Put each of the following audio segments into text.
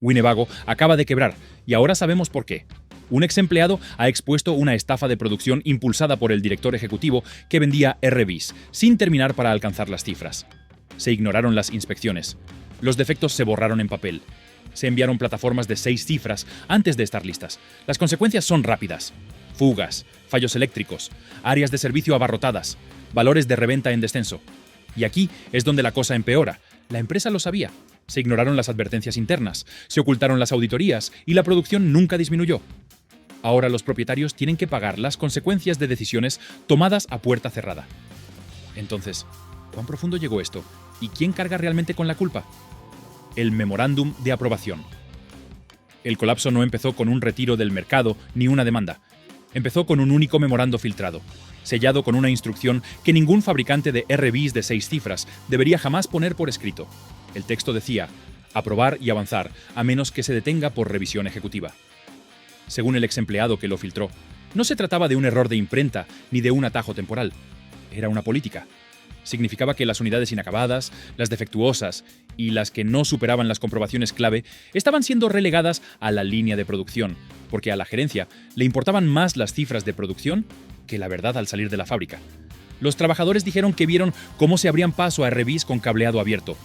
Winnebago acaba de quebrar, y ahora sabemos por qué. Un ex empleado ha expuesto una estafa de producción impulsada por el director ejecutivo que vendía RVs, sin terminar para alcanzar las cifras. Se ignoraron las inspecciones. Los defectos se borraron en papel. Se enviaron plataformas de 6 cifras antes de estar listas. Las consecuencias son rápidas. Fugas, fallos eléctricos, áreas de servicio abarrotadas, valores de reventa en descenso. Y aquí es donde la cosa empeora. La empresa lo sabía. Se ignoraron las advertencias internas, se ocultaron las auditorías y la producción nunca disminuyó. Ahora los propietarios tienen que pagar las consecuencias de decisiones tomadas a puerta cerrada. Entonces, ¿cuán profundo llegó esto? ¿Y quién carga realmente con la culpa? El memorándum de aprobación. El colapso no empezó con un retiro del mercado ni una demanda. Empezó con un único memorando filtrado, sellado con una instrucción que ningún fabricante de RVs de 6 cifras debería jamás poner por escrito. El texto decía: aprobar y avanzar, a menos que se detenga por revisión ejecutiva. Según el ex empleado que lo filtró, no se trataba de un error de imprenta ni de un atajo temporal. Era una política. Significaba que las unidades inacabadas, las defectuosas y las que no superaban las comprobaciones clave estaban siendo relegadas a la línea de producción, porque a la gerencia le importaban más las cifras de producción que la verdad al salir de la fábrica. Los trabajadores dijeron que vieron cómo se abrían paso a RVs con cableado abierto,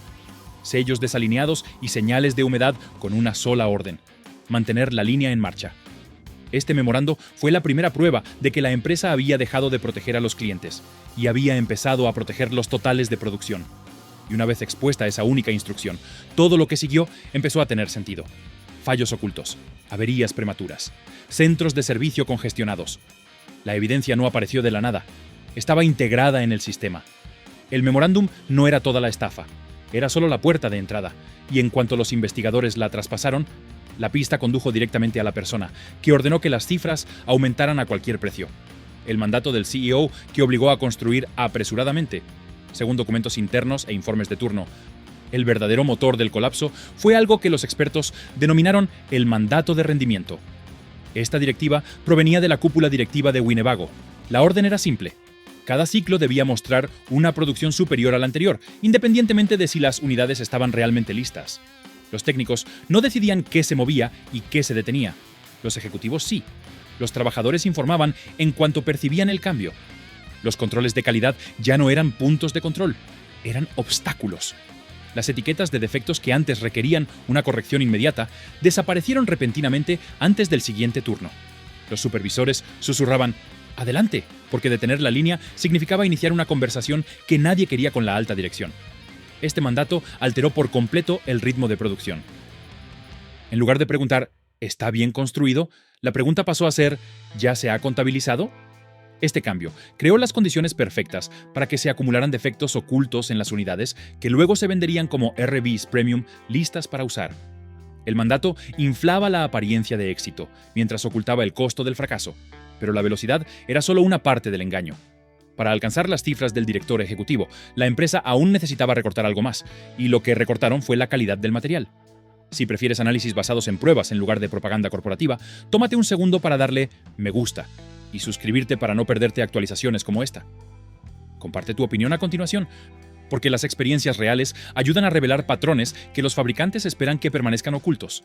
sellos desalineados y señales de humedad con una sola orden: mantener la línea en marcha. Este memorando fue la primera prueba de que la empresa había dejado de proteger a los clientes y había empezado a proteger los totales de producción. Y una vez expuesta esa única instrucción, todo lo que siguió empezó a tener sentido. Fallos ocultos, averías prematuras, centros de servicio congestionados. La evidencia no apareció de la nada, estaba integrada en el sistema. El memorándum no era toda la estafa, era solo la puerta de entrada, y en cuanto los investigadores la traspasaron, la pista condujo directamente a la persona, que ordenó que las cifras aumentaran a cualquier precio. El mandato del CEO que obligó a construir apresuradamente. Según documentos internos e informes de turno, el verdadero motor del colapso fue algo que los expertos denominaron el mandato de rendimiento. Esta directiva provenía de la cúpula directiva de Winnebago. La orden era simple: cada ciclo debía mostrar una producción superior a la anterior, independientemente de si las unidades estaban realmente listas. Los técnicos no decidían qué se movía y qué se detenía. Los ejecutivos sí. Los trabajadores informaban en cuanto percibían el cambio. Los controles de calidad ya no eran puntos de control, eran obstáculos. Las etiquetas de defectos que antes requerían una corrección inmediata desaparecieron repentinamente antes del siguiente turno. Los supervisores susurraban: adelante, porque detener la línea significaba iniciar una conversación que nadie quería con la alta dirección. Este mandato alteró por completo el ritmo de producción. En lugar de preguntar ¿está bien construido?, la pregunta pasó a ser ¿ya se ha contabilizado? Este cambio creó las condiciones perfectas para que se acumularan defectos ocultos en las unidades que luego se venderían como RVs Premium listas para usar. El mandato inflaba la apariencia de éxito, mientras ocultaba el costo del fracaso, pero la velocidad era solo una parte del engaño. Para alcanzar las cifras del director ejecutivo, la empresa aún necesitaba recortar algo más, y lo que recortaron fue la calidad del material. Si prefieres análisis basados en pruebas en lugar de propaganda corporativa, tómate un segundo para darle me gusta y suscribirte para no perderte actualizaciones como esta. Comparte tu opinión a continuación, porque las experiencias reales ayudan a revelar patrones que los fabricantes esperan que permanezcan ocultos.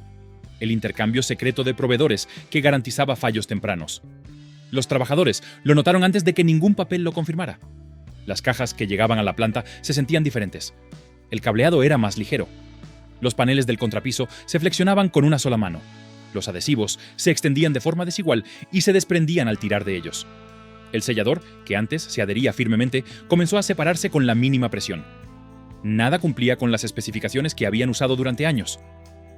El intercambio secreto de proveedores que garantizaba fallos tempranos. Los trabajadores lo notaron antes de que ningún papel lo confirmara. Las cajas que llegaban a la planta se sentían diferentes. El cableado era más ligero. Los paneles del contrapiso se flexionaban con una sola mano. Los adhesivos se extendían de forma desigual y se desprendían al tirar de ellos. El sellador, que antes se adhería firmemente, comenzó a separarse con la mínima presión. Nada cumplía con las especificaciones que habían usado durante años.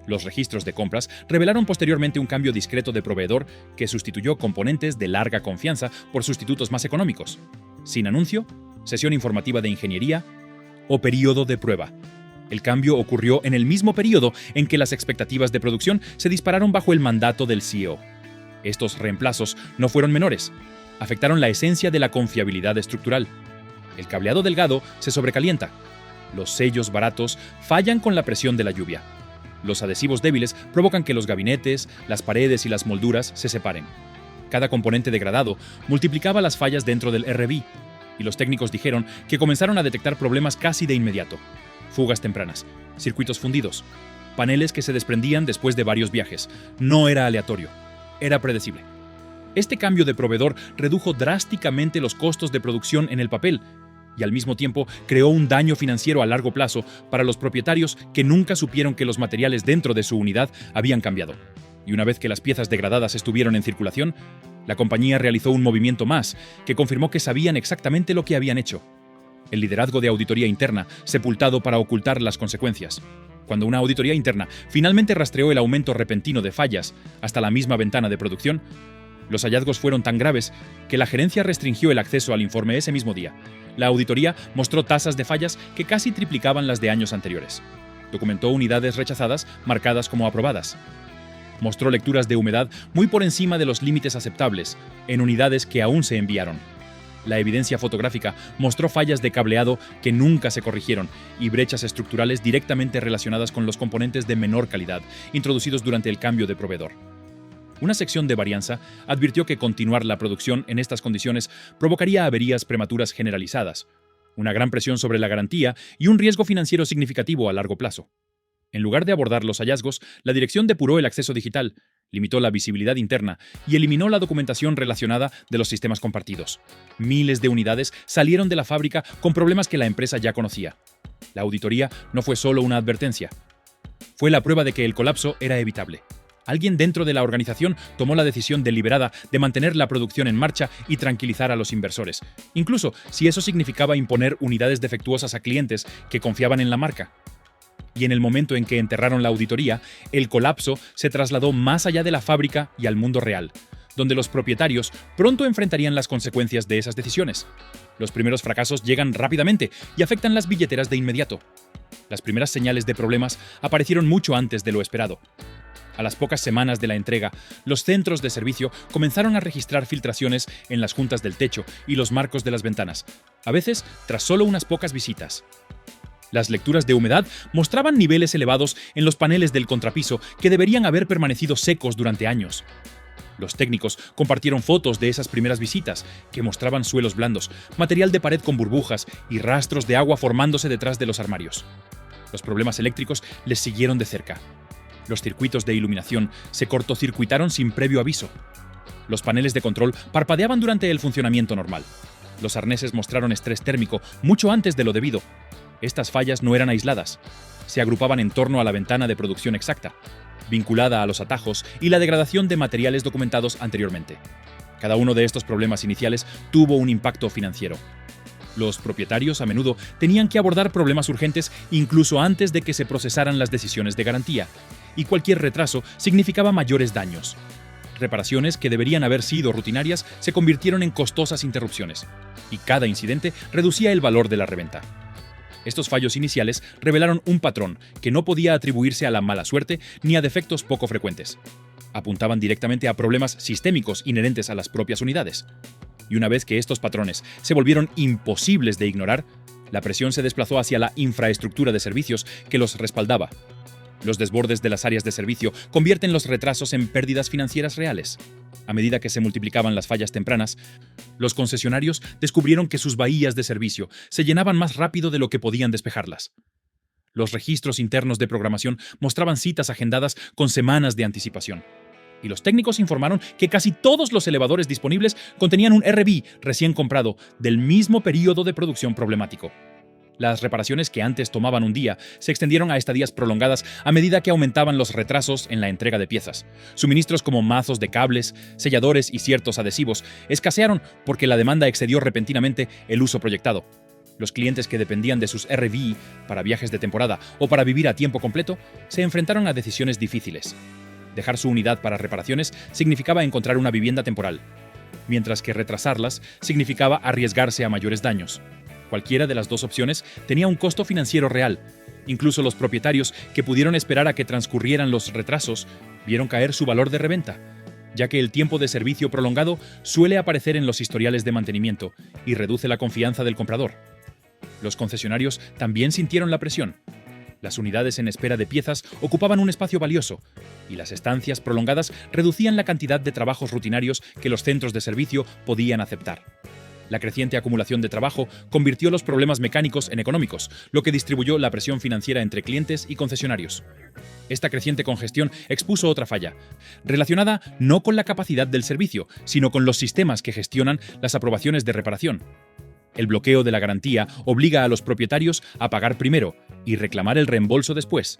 Los registros de compras revelaron posteriormente un cambio discreto de proveedor que sustituyó componentes de larga confianza por sustitutos más económicos. Sin anuncio, sesión informativa de ingeniería o período de prueba. El cambio ocurrió en el mismo período en que las expectativas de producción se dispararon bajo el mandato del CEO. Estos reemplazos no fueron menores. Afectaron la esencia de la confiabilidad estructural. El cableado delgado se sobrecalienta. Los sellos baratos fallan con la presión de la lluvia. Los adhesivos débiles provocan que los gabinetes, las paredes y las molduras se separen. Cada componente degradado multiplicaba las fallas dentro del RV, y los técnicos dijeron que comenzaron a detectar problemas casi de inmediato. Fugas tempranas, circuitos fundidos, paneles que se desprendían después de varios viajes. No era aleatorio, era predecible. Este cambio de proveedor redujo drásticamente los costos de producción en el papel y al mismo tiempo creó un daño financiero a largo plazo para los propietarios que nunca supieron que los materiales dentro de su unidad habían cambiado. Y una vez que las piezas degradadas estuvieron en circulación, la compañía realizó un movimiento más que confirmó que sabían exactamente lo que habían hecho. El liderazgo de auditoría interna, sepultado para ocultar las consecuencias. Cuando una auditoría interna finalmente rastreó el aumento repentino de fallas hasta la misma ventana de producción, los hallazgos fueron tan graves que la gerencia restringió el acceso al informe ese mismo día. La auditoría mostró tasas de fallas que casi triplicaban las de años anteriores. Documentó unidades rechazadas marcadas como aprobadas. Mostró lecturas de humedad muy por encima de los límites aceptables en unidades que aún se enviaron. La evidencia fotográfica mostró fallas de cableado que nunca se corrigieron y brechas estructurales directamente relacionadas con los componentes de menor calidad introducidos durante el cambio de proveedor. Una sección de varianza advirtió que continuar la producción en estas condiciones provocaría averías prematuras generalizadas, una gran presión sobre la garantía y un riesgo financiero significativo a largo plazo. En lugar de abordar los hallazgos, la dirección depuró el acceso digital, limitó la visibilidad interna y eliminó la documentación relacionada de los sistemas compartidos. Miles de unidades salieron de la fábrica con problemas que la empresa ya conocía. La auditoría no fue solo una advertencia. Fue la prueba de que el colapso era evitable. Alguien dentro de la organización tomó la decisión deliberada de mantener la producción en marcha y tranquilizar a los inversores, incluso si eso significaba imponer unidades defectuosas a clientes que confiaban en la marca. Y en el momento en que enterraron la auditoría, el colapso se trasladó más allá de la fábrica y al mundo real, donde los propietarios pronto enfrentarían las consecuencias de esas decisiones. Los primeros fracasos llegan rápidamente y afectan las billeteras de inmediato. Las primeras señales de problemas aparecieron mucho antes de lo esperado. A las pocas semanas de la entrega, los centros de servicio comenzaron a registrar filtraciones en las juntas del techo y los marcos de las ventanas, a veces tras solo unas pocas visitas. Las lecturas de humedad mostraban niveles elevados en los paneles del contrapiso que deberían haber permanecido secos durante años. Los técnicos compartieron fotos de esas primeras visitas, que mostraban suelos blandos, material de pared con burbujas y rastros de agua formándose detrás de los armarios. Los problemas eléctricos les siguieron de cerca. Los circuitos de iluminación se cortocircuitaron sin previo aviso. Los paneles de control parpadeaban durante el funcionamiento normal. Los arneses mostraron estrés térmico mucho antes de lo debido. Estas fallas no eran aisladas. Se agrupaban en torno a la ventana de producción exacta, vinculada a los atajos y la degradación de materiales documentados anteriormente. Cada uno de estos problemas iniciales tuvo un impacto financiero. Los propietarios a menudo tenían que abordar problemas urgentes incluso antes de que se procesaran las decisiones de garantía, y cualquier retraso significaba mayores daños. Reparaciones que deberían haber sido rutinarias se convirtieron en costosas interrupciones, y cada incidente reducía el valor de la reventa. Estos fallos iniciales revelaron un patrón que no podía atribuirse a la mala suerte ni a defectos poco frecuentes. Apuntaban directamente a problemas sistémicos inherentes a las propias unidades. Y una vez que estos patrones se volvieron imposibles de ignorar, la presión se desplazó hacia la infraestructura de servicios que los respaldaba. Los desbordes de las áreas de servicio convierten los retrasos en pérdidas financieras reales. A medida que se multiplicaban las fallas tempranas, los concesionarios descubrieron que sus bahías de servicio se llenaban más rápido de lo que podían despejarlas. Los registros internos de programación mostraban citas agendadas con semanas de anticipación. Y los técnicos informaron que casi todos los elevadores disponibles contenían un RV recién comprado del mismo periodo de producción problemático. Las reparaciones que antes tomaban un día se extendieron a estadías prolongadas a medida que aumentaban los retrasos en la entrega de piezas. Suministros como mazos de cables, selladores y ciertos adhesivos escasearon porque la demanda excedió repentinamente el uso proyectado. Los clientes que dependían de sus RV para viajes de temporada o para vivir a tiempo completo se enfrentaron a decisiones difíciles. Dejar su unidad para reparaciones significaba encontrar una vivienda temporal, mientras que retrasarlas significaba arriesgarse a mayores daños. Cualquiera de las dos opciones tenía un costo financiero real. Incluso los propietarios que pudieron esperar a que transcurrieran los retrasos vieron caer su valor de reventa, ya que el tiempo de servicio prolongado suele aparecer en los historiales de mantenimiento y reduce la confianza del comprador. Los concesionarios también sintieron la presión. Las unidades en espera de piezas ocupaban un espacio valioso, y las estancias prolongadas reducían la cantidad de trabajos rutinarios que los centros de servicio podían aceptar. La creciente acumulación de trabajo convirtió los problemas mecánicos en económicos, lo que distribuyó la presión financiera entre clientes y concesionarios. Esta creciente congestión expuso otra falla, relacionada no con la capacidad del servicio, sino con los sistemas que gestionan las aprobaciones de reparación. El bloqueo de la garantía obliga a los propietarios a pagar primero y reclamar el reembolso después.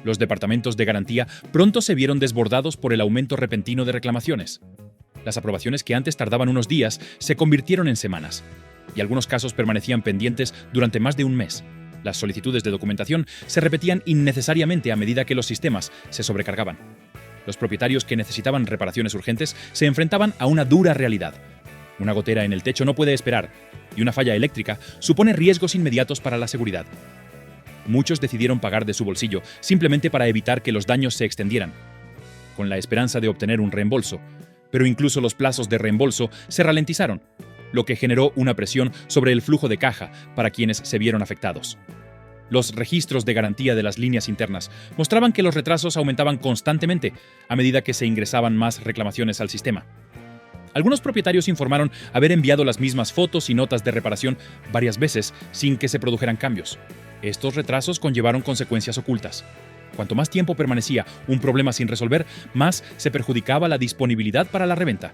Los departamentos de garantía pronto se vieron desbordados por el aumento repentino de reclamaciones. Las aprobaciones que antes tardaban unos días se convirtieron en semanas, y algunos casos permanecían pendientes durante más de un mes. Las solicitudes de documentación se repetían innecesariamente a medida que los sistemas se sobrecargaban. Los propietarios que necesitaban reparaciones urgentes se enfrentaban a una dura realidad. Una gotera en el techo no puede esperar, y una falla eléctrica supone riesgos inmediatos para la seguridad. Muchos decidieron pagar de su bolsillo simplemente para evitar que los daños se extendieran, con la esperanza de obtener un reembolso. Pero incluso los plazos de reembolso se ralentizaron, lo que generó una presión sobre el flujo de caja para quienes se vieron afectados. Los registros de garantía de las líneas internas mostraban que los retrasos aumentaban constantemente a medida que se ingresaban más reclamaciones al sistema. Algunos propietarios informaron haber enviado las mismas fotos y notas de reparación varias veces sin que se produjeran cambios. Estos retrasos conllevaron consecuencias ocultas. Cuanto más tiempo permanecía un problema sin resolver, más se perjudicaba la disponibilidad para la reventa.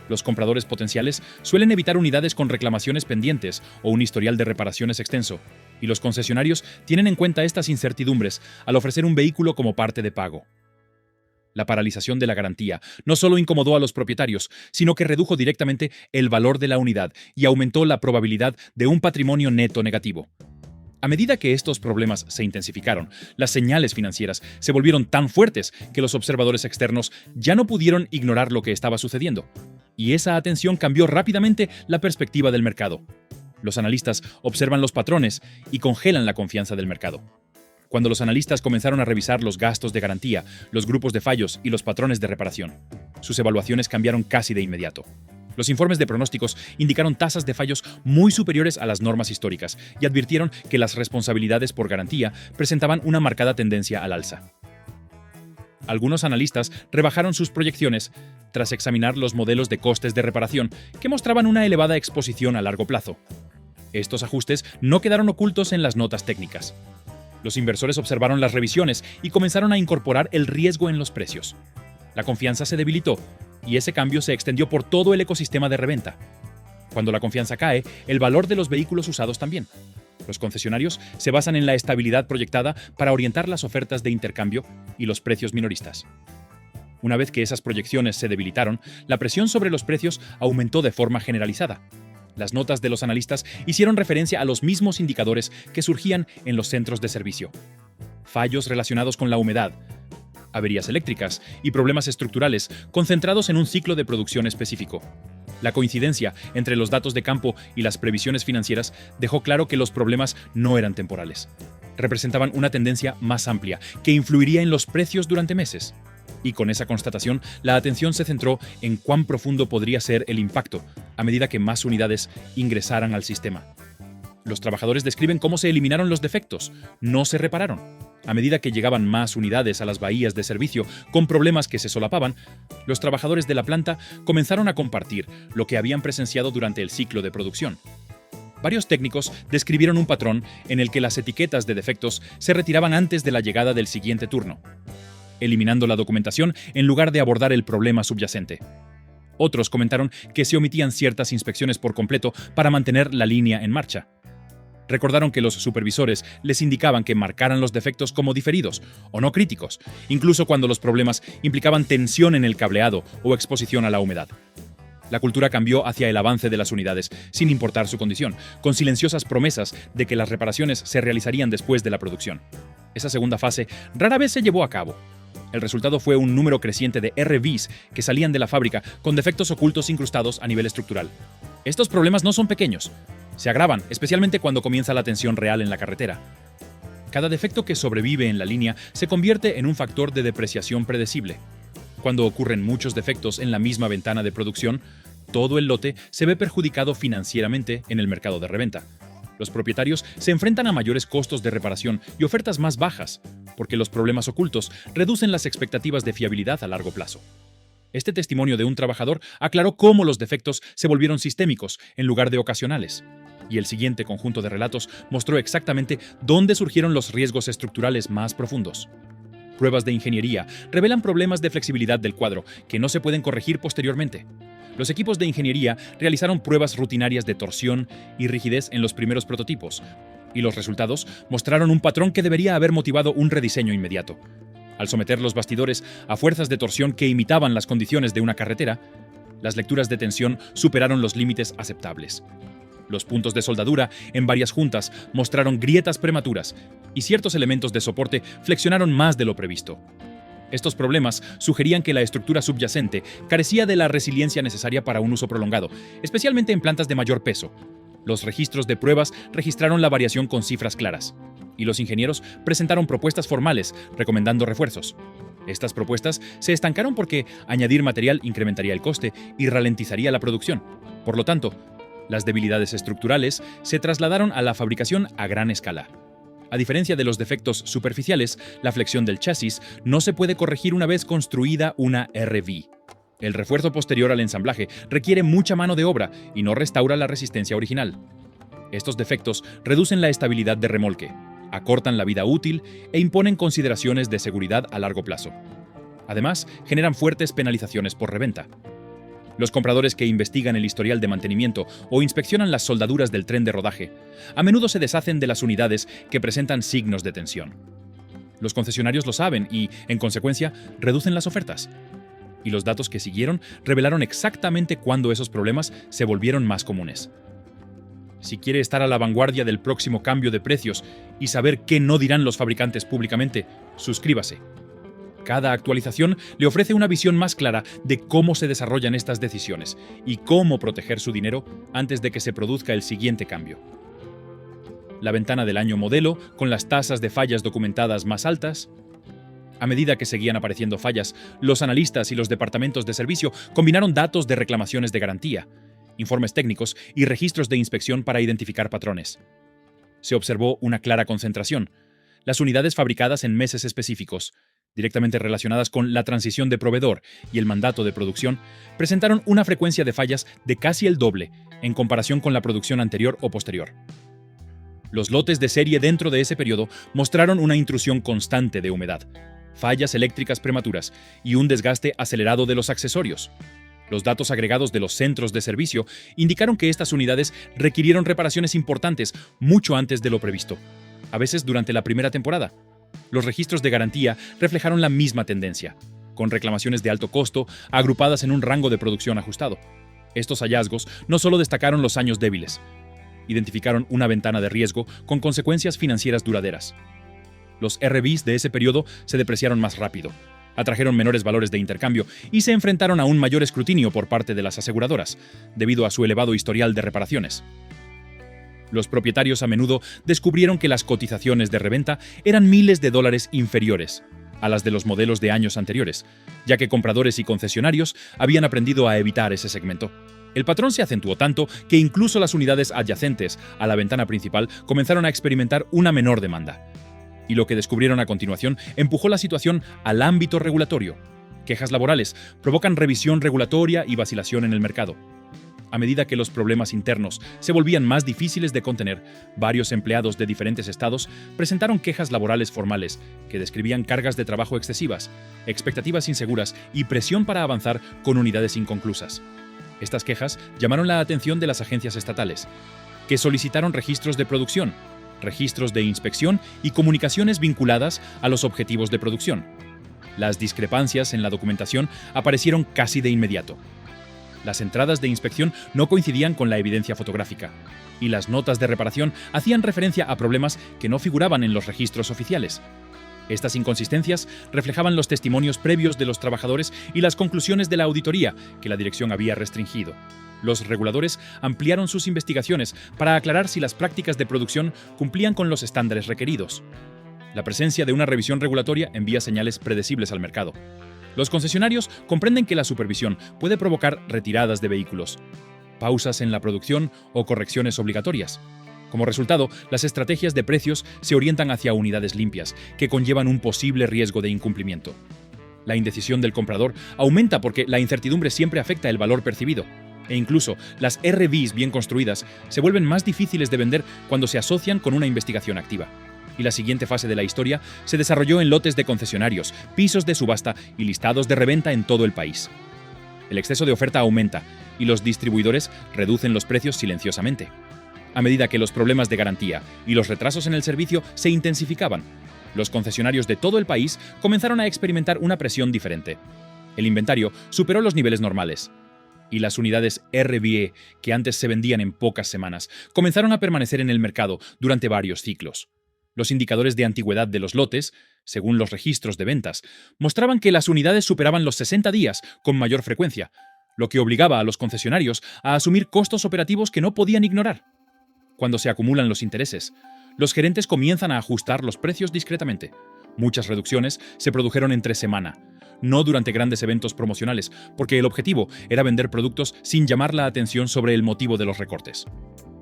Los compradores potenciales suelen evitar unidades con reclamaciones pendientes o un historial de reparaciones extenso, y los concesionarios tienen en cuenta estas incertidumbres al ofrecer un vehículo como parte de pago. La paralización de la garantía no solo incomodó a los propietarios, sino que redujo directamente el valor de la unidad y aumentó la probabilidad de un patrimonio neto negativo. A medida que estos problemas se intensificaron, las señales financieras se volvieron tan fuertes que los observadores externos ya no pudieron ignorar lo que estaba sucediendo. Y esa atención cambió rápidamente la perspectiva del mercado. Los analistas observan los patrones y congelan la confianza del mercado. Cuando los analistas comenzaron a revisar los gastos de garantía, los grupos de fallos y los patrones de reparación, sus evaluaciones cambiaron casi de inmediato. Los informes de pronósticos indicaron tasas de fallos muy superiores a las normas históricas y advirtieron que las responsabilidades por garantía presentaban una marcada tendencia al alza. Algunos analistas rebajaron sus proyecciones tras examinar los modelos de costes de reparación que mostraban una elevada exposición a largo plazo. Estos ajustes no quedaron ocultos en las notas técnicas. Los inversores observaron las revisiones y comenzaron a incorporar el riesgo en los precios. La confianza se debilitó y ese cambio se extendió por todo el ecosistema de reventa. Cuando la confianza cae, el valor de los vehículos usados también. Los concesionarios se basan en la estabilidad proyectada para orientar las ofertas de intercambio y los precios minoristas. Una vez que esas proyecciones se debilitaron, la presión sobre los precios aumentó de forma generalizada. Las notas de los analistas hicieron referencia a los mismos indicadores que surgían en los centros de servicio. Fallos relacionados con la humedad, averías eléctricas y problemas estructurales concentrados en un ciclo de producción específico. La coincidencia entre los datos de campo y las previsiones financieras dejó claro que los problemas no eran temporales. Representaban una tendencia más amplia que influiría en los precios durante meses. Y con esa constatación, la atención se centró en cuán profundo podría ser el impacto a medida que más unidades ingresaran al sistema. Los trabajadores describen cómo se eliminaron los defectos, no se repararon. A medida que llegaban más unidades a las bahías de servicio con problemas que se solapaban, los trabajadores de la planta comenzaron a compartir lo que habían presenciado durante el ciclo de producción. Varios técnicos describieron un patrón en el que las etiquetas de defectos se retiraban antes de la llegada del siguiente turno, eliminando la documentación en lugar de abordar el problema subyacente. Otros comentaron que se omitían ciertas inspecciones por completo para mantener la línea en marcha. Recordaron que los supervisores les indicaban que marcaran los defectos como diferidos o no críticos, incluso cuando los problemas implicaban tensión en el cableado o exposición a la humedad. La cultura cambió hacia el avance de las unidades, sin importar su condición, con silenciosas promesas de que las reparaciones se realizarían después de la producción. Esa segunda fase rara vez se llevó a cabo. El resultado fue un número creciente de RVs que salían de la fábrica con defectos ocultos incrustados a nivel estructural. Estos problemas no son pequeños. Se agravan, especialmente cuando comienza la tensión real en la carretera. Cada defecto que sobrevive en la línea se convierte en un factor de depreciación predecible. Cuando ocurren muchos defectos en la misma ventana de producción, todo el lote se ve perjudicado financieramente en el mercado de reventa. Los propietarios se enfrentan a mayores costos de reparación y ofertas más bajas, porque los problemas ocultos reducen las expectativas de fiabilidad a largo plazo. Este testimonio de un trabajador aclaró cómo los defectos se volvieron sistémicos en lugar de ocasionales. Y el siguiente conjunto de relatos mostró exactamente dónde surgieron los riesgos estructurales más profundos. Pruebas de ingeniería revelan problemas de flexibilidad del cuadro que no se pueden corregir posteriormente. Los equipos de ingeniería realizaron pruebas rutinarias de torsión y rigidez en los primeros prototipos, y los resultados mostraron un patrón que debería haber motivado un rediseño inmediato. Al someter los bastidores a fuerzas de torsión que imitaban las condiciones de una carretera, las lecturas de tensión superaron los límites aceptables. Los puntos de soldadura en varias juntas mostraron grietas prematuras y ciertos elementos de soporte flexionaron más de lo previsto. Estos problemas sugerían que la estructura subyacente carecía de la resiliencia necesaria para un uso prolongado, especialmente en plantas de mayor peso. Los registros de pruebas registraron la variación con cifras claras, y los ingenieros presentaron propuestas formales recomendando refuerzos. Estas propuestas se estancaron porque añadir material incrementaría el coste y ralentizaría la producción. Por lo tanto, las debilidades estructurales se trasladaron a la fabricación a gran escala. A diferencia de los defectos superficiales, la flexión del chasis no se puede corregir una vez construida una RV. El refuerzo posterior al ensamblaje requiere mucha mano de obra y no restaura la resistencia original. Estos defectos reducen la estabilidad de remolque, acortan la vida útil e imponen consideraciones de seguridad a largo plazo. Además, generan fuertes penalizaciones por reventa. Los compradores que investigan el historial de mantenimiento o inspeccionan las soldaduras del tren de rodaje, a menudo se deshacen de las unidades que presentan signos de tensión. Los concesionarios lo saben y, en consecuencia, reducen las ofertas. Y los datos que siguieron revelaron exactamente cuándo esos problemas se volvieron más comunes. Si quiere estar a la vanguardia del próximo cambio de precios y saber qué no dirán los fabricantes públicamente, suscríbase. Cada actualización le ofrece una visión más clara de cómo se desarrollan estas decisiones y cómo proteger su dinero antes de que se produzca el siguiente cambio. La ventana del año modelo, con las tasas de fallas documentadas más altas. A medida que seguían apareciendo fallas, los analistas y los departamentos de servicio combinaron datos de reclamaciones de garantía, informes técnicos y registros de inspección para identificar patrones. Se observó una clara concentración. Las unidades fabricadas en meses específicos, directamente relacionadas con la transición de proveedor y el mandato de producción, presentaron una frecuencia de fallas de casi el doble en comparación con la producción anterior o posterior. Los lotes de serie dentro de ese periodo mostraron una intrusión constante de humedad, fallas eléctricas prematuras y un desgaste acelerado de los accesorios. Los datos agregados de los centros de servicio indicaron que estas unidades requirieron reparaciones importantes mucho antes de lo previsto, a veces durante la primera temporada. Los registros de garantía reflejaron la misma tendencia, con reclamaciones de alto costo agrupadas en un rango de producción ajustado. Estos hallazgos no solo destacaron los años débiles, identificaron una ventana de riesgo con consecuencias financieras duraderas. Los RVs de ese periodo se depreciaron más rápido, atrajeron menores valores de intercambio y se enfrentaron a un mayor escrutinio por parte de las aseguradoras, debido a su elevado historial de reparaciones. Los propietarios a menudo descubrieron que las cotizaciones de reventa eran miles de dólares inferiores a las de los modelos de años anteriores, ya que compradores y concesionarios habían aprendido a evitar ese segmento. El patrón se acentuó tanto que incluso las unidades adyacentes a la ventana principal comenzaron a experimentar una menor demanda. Y lo que descubrieron a continuación empujó la situación al ámbito regulatorio. Quejas laborales provocan revisión regulatoria y vacilación en el mercado. A medida que los problemas internos se volvían más difíciles de contener, varios empleados de diferentes estados presentaron quejas laborales formales que describían cargas de trabajo excesivas, expectativas inseguras y presión para avanzar con unidades inconclusas. Estas quejas llamaron la atención de las agencias estatales, que solicitaron registros de producción, registros de inspección y comunicaciones vinculadas a los objetivos de producción. Las discrepancias en la documentación aparecieron casi de inmediato. Las entradas de inspección no coincidían con la evidencia fotográfica, y las notas de reparación hacían referencia a problemas que no figuraban en los registros oficiales. Estas inconsistencias reflejaban los testimonios previos de los trabajadores y las conclusiones de la auditoría que la dirección había restringido. Los reguladores ampliaron sus investigaciones para aclarar si las prácticas de producción cumplían con los estándares requeridos. La presencia de una revisión regulatoria envía señales predecibles al mercado. Los concesionarios comprenden que la supervisión puede provocar retiradas de vehículos, pausas en la producción o correcciones obligatorias. Como resultado, las estrategias de precios se orientan hacia unidades limpias, que conllevan un posible riesgo de incumplimiento. La indecisión del comprador aumenta porque la incertidumbre siempre afecta el valor percibido. E incluso las RVs bien construidas se vuelven más difíciles de vender cuando se asocian con una investigación activa. Y la siguiente fase de la historia se desarrolló en lotes de concesionarios, pisos de subasta y listados de reventa en todo el país. El exceso de oferta aumenta y los distribuidores reducen los precios silenciosamente. A medida que los problemas de garantía y los retrasos en el servicio se intensificaban, los concesionarios de todo el país comenzaron a experimentar una presión diferente. El inventario superó los niveles normales, y las unidades RVE, que antes se vendían en pocas semanas, comenzaron a permanecer en el mercado durante varios ciclos. Los indicadores de antigüedad de los lotes, según los registros de ventas, mostraban que las unidades superaban los 60 días con mayor frecuencia, lo que obligaba a los concesionarios a asumir costos operativos que no podían ignorar. Cuando se acumulan los intereses, los gerentes comienzan a ajustar los precios discretamente. Muchas reducciones se produjeron entre semana, no durante grandes eventos promocionales, porque el objetivo era vender productos sin llamar la atención sobre el motivo de los recortes.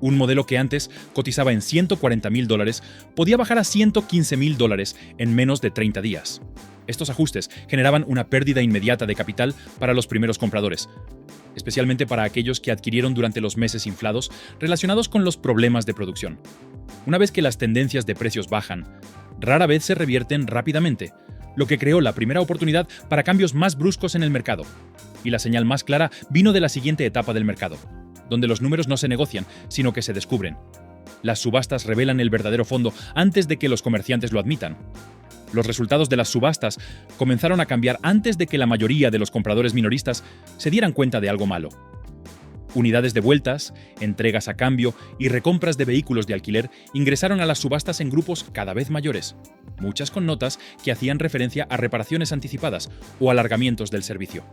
Un modelo que antes cotizaba en $140,000 podía bajar a $115,000 en menos de 30 días. Estos ajustes generaban una pérdida inmediata de capital para los primeros compradores, especialmente para aquellos que adquirieron durante los meses inflados relacionados con los problemas de producción. Una vez que las tendencias de precios bajan, rara vez se revierten rápidamente, lo que creó la primera oportunidad para cambios más bruscos en el mercado. Y la señal más clara vino de la siguiente etapa del mercado, donde los números no se negocian, sino que se descubren. Las subastas revelan el verdadero fondo antes de que los comerciantes lo admitan. Los resultados de las subastas comenzaron a cambiar antes de que la mayoría de los compradores minoristas se dieran cuenta de algo malo. Unidades devueltas, entregas a cambio y recompras de vehículos de alquiler ingresaron a las subastas en grupos cada vez mayores, muchas con notas que hacían referencia a reparaciones anticipadas o alargamientos del servicio.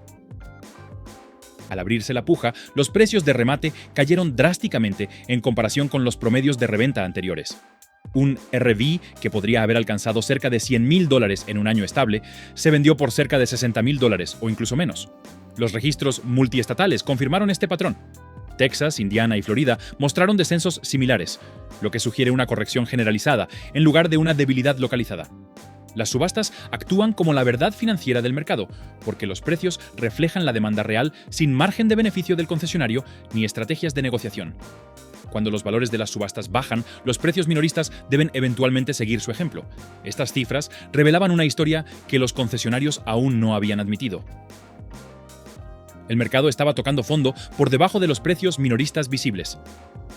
Al abrirse la puja, los precios de remate cayeron drásticamente en comparación con los promedios de reventa anteriores. Un RV que podría haber alcanzado cerca de $100,000 en un año estable, se vendió por cerca de $60,000 o incluso menos. Los registros multiestatales confirmaron este patrón. Texas, Indiana y Florida mostraron descensos similares, lo que sugiere una corrección generalizada en lugar de una debilidad localizada. Las subastas actúan como la verdad financiera del mercado, porque los precios reflejan la demanda real sin margen de beneficio del concesionario ni estrategias de negociación. Cuando los valores de las subastas bajan, los precios minoristas deben eventualmente seguir su ejemplo. Estas cifras revelaban una historia que los concesionarios aún no habían admitido. El mercado estaba tocando fondo por debajo de los precios minoristas visibles.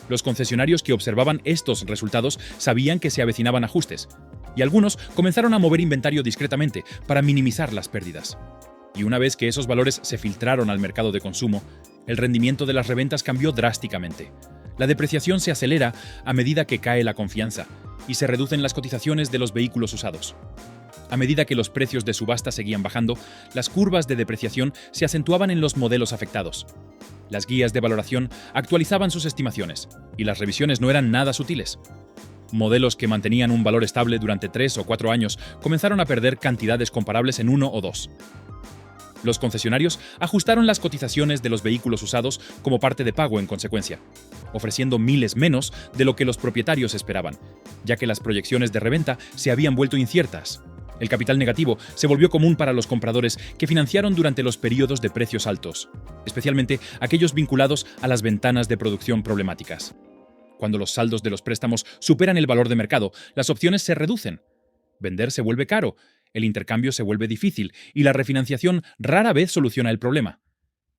Los concesionarios que observaban estos resultados sabían que se avecinaban ajustes, y algunos comenzaron a mover inventario discretamente para minimizar las pérdidas. Y una vez que esos valores se filtraron al mercado de consumo, el rendimiento de las reventas cambió drásticamente. La depreciación se acelera a medida que cae la confianza y se reducen las cotizaciones de los vehículos usados. A medida que los precios de subasta seguían bajando, las curvas de depreciación se acentuaban en los modelos afectados. Las guías de valoración actualizaban sus estimaciones, y las revisiones no eran nada sutiles. Modelos que mantenían un valor estable durante 3 o 4 años comenzaron a perder cantidades comparables en 1 o 2. Los concesionarios ajustaron las cotizaciones de los vehículos usados como parte de pago en consecuencia, ofreciendo miles menos de lo que los propietarios esperaban, ya que las proyecciones de reventa se habían vuelto inciertas. El capital negativo se volvió común para los compradores que financiaron durante los periodos de precios altos, especialmente aquellos vinculados a las ventanas de producción problemáticas. Cuando los saldos de los préstamos superan el valor de mercado, las opciones se reducen. Vender se vuelve caro, el intercambio se vuelve difícil y la refinanciación rara vez soluciona el problema.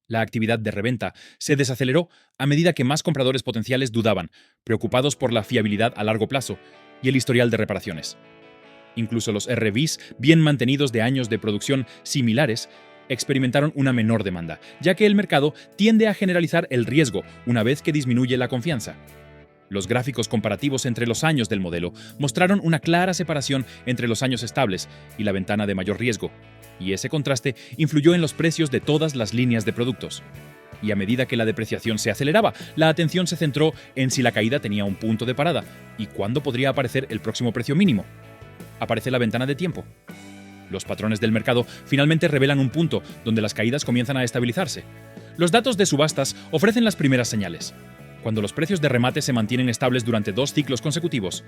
La actividad de reventa se desaceleró a medida que más compradores potenciales dudaban, preocupados por la fiabilidad a largo plazo y el historial de reparaciones. Incluso los RVs, bien mantenidos de años de producción similares, experimentaron una menor demanda, ya que el mercado tiende a generalizar el riesgo una vez que disminuye la confianza. Los gráficos comparativos entre los años del modelo mostraron una clara separación entre los años estables y la ventana de mayor riesgo, y ese contraste influyó en los precios de todas las líneas de productos. Y a medida que la depreciación se aceleraba, la atención se centró en si la caída tenía un punto de parada y cuándo podría aparecer el próximo precio mínimo. Aparece la ventana de tiempo. Los patrones del mercado finalmente revelan un punto donde las caídas comienzan a estabilizarse. Los datos de subastas ofrecen las primeras señales. Cuando los precios de remate se mantienen estables durante 2 ciclos consecutivos,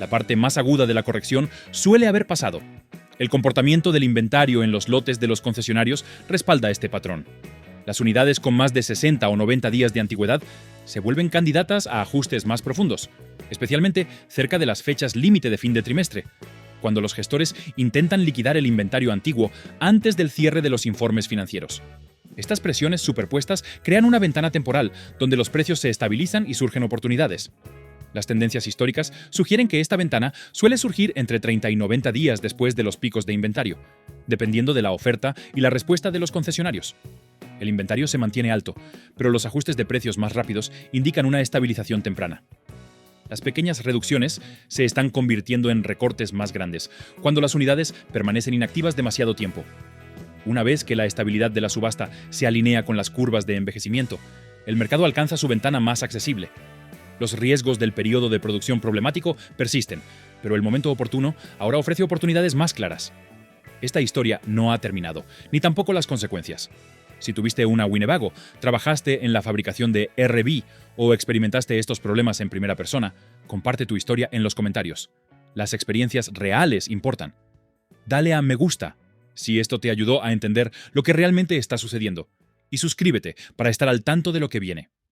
la parte más aguda de la corrección suele haber pasado. El comportamiento del inventario en los lotes de los concesionarios respalda este patrón. Las unidades con más de 60 o 90 días de antigüedad se vuelven candidatas a ajustes más profundos, especialmente cerca de las fechas límite de fin de trimestre, cuando los gestores intentan liquidar el inventario antiguo antes del cierre de los informes financieros. Estas presiones superpuestas crean una ventana temporal donde los precios se estabilizan y surgen oportunidades. Las tendencias históricas sugieren que esta ventana suele surgir entre 30 y 90 días después de los picos de inventario, dependiendo de la oferta y la respuesta de los concesionarios. El inventario se mantiene alto, pero los ajustes de precios más rápidos indican una estabilización temprana. Las pequeñas reducciones se están convirtiendo en recortes más grandes, cuando las unidades permanecen inactivas demasiado tiempo. Una vez que la estabilidad de la subasta se alinea con las curvas de envejecimiento, el mercado alcanza su ventana más accesible. Los riesgos del periodo de producción problemático persisten, pero el momento oportuno ahora ofrece oportunidades más claras. Esta historia no ha terminado, ni tampoco las consecuencias. Si tuviste una Winnebago, trabajaste en la fabricación de RV o experimentaste estos problemas en primera persona, comparte tu historia en los comentarios. Las experiencias reales importan. Dale a me gusta si esto te ayudó a entender lo que realmente está sucediendo y suscríbete para estar al tanto de lo que viene.